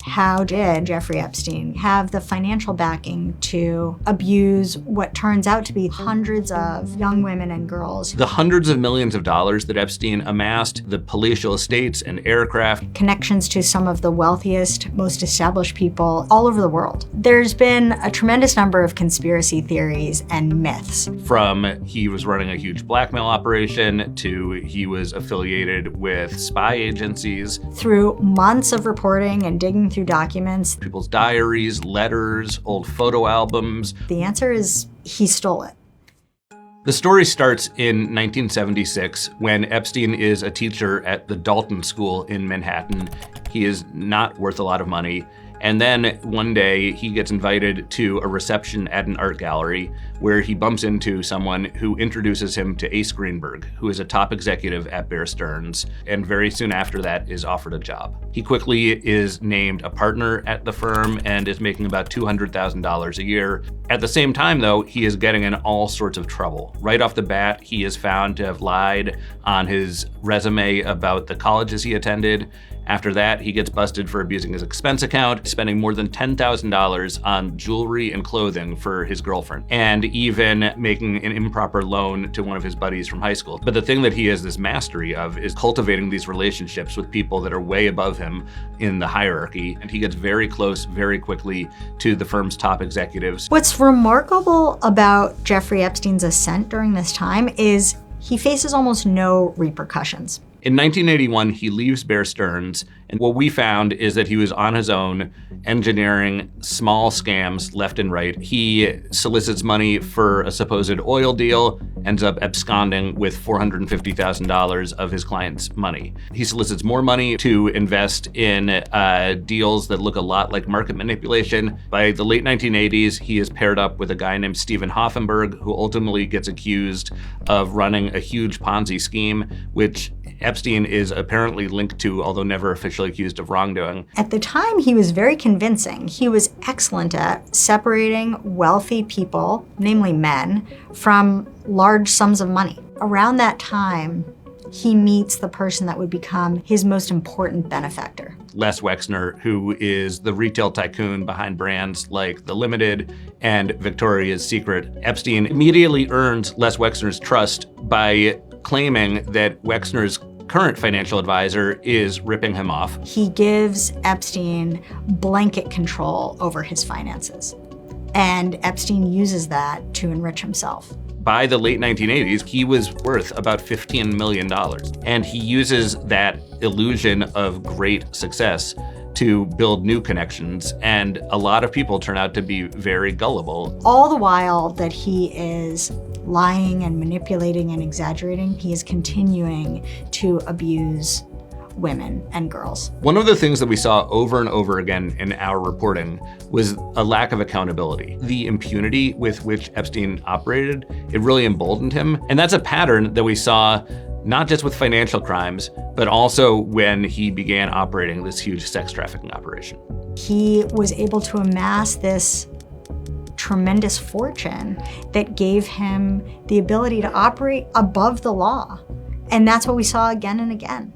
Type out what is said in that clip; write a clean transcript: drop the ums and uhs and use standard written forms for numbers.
How did Jeffrey Epstein have the financial backing to abuse what turns out to be hundreds of young women and girls? The hundreds of millions of dollars that Epstein amassed, the palatial estates and aircraft. Connections to some of the wealthiest, most established people all over the world. There's been a tremendous number of conspiracy theories and myths. From he was running a huge blackmail operation to he was affiliated with spy agencies. Through months of reporting and digging through documents. People's diaries, letters, old photo albums. The answer is he stole it. The story starts in 1976 when Epstein is a teacher at the Dalton School in Manhattan. He is not worth a lot of money. And then one day he gets invited to a reception at an art gallery where he bumps into someone who introduces him to Ace Greenberg, who is a top executive at Bear Stearns, and very soon after that is offered a job. He quickly is named a partner at the firm and is making about $200,000 a year. At the same time, though, he is getting in all sorts of trouble. Right off the bat, he is found to have lied on his resume about the colleges he attended. After that, he gets busted for abusing his expense account, spending more than $10,000 on jewelry and clothing for his girlfriend, and even making an improper loan to one of his buddies from high school. But the thing that he has this mastery of is cultivating these relationships with people that are way above him in the hierarchy, and he gets very close very quickly to the firm's top executives. What's remarkable about Jeffrey Epstein's ascent during this time is he faces almost no repercussions. In 1981, he leaves Bear Stearns, and what we found is that he was on his own, engineering small scams left and right. He solicits money for a supposed oil deal, ends up absconding with $450,000 of his client's money. He solicits more money to invest in deals that look a lot like market manipulation. By the late 1980s, he is paired up with a guy named Stephen Hoffenberg, who ultimately gets accused of running a huge Ponzi scheme, which Epstein is apparently linked to, although never officially accused of wrongdoing. At the time, he was very convincing. He was excellent at separating wealthy people, namely men, from large sums of money. Around that time, he meets the person that would become his most important benefactor. Les Wexner, who is the retail tycoon behind brands like The Limited and Victoria's Secret. Epstein immediately earns Les Wexner's trust by claiming that Wexner's current financial advisor is ripping him off. He gives Epstein blanket control over his finances, and Epstein uses that to enrich himself. By the late 1980s, he was worth about $15 million, and he uses that illusion of great success to build new connections, and a lot of people turn out to be very gullible. All the while that he is lying and manipulating and exaggerating, he is continuing to abuse women and girls. One of the things that we saw over and over again in our reporting was a lack of accountability. The impunity with which Epstein operated, it really emboldened him. And that's a pattern that we saw not just with financial crimes, but also when he began operating this huge sex trafficking operation. He was able to amass this tremendous fortune that gave him the ability to operate above the law. And that's what we saw again and again.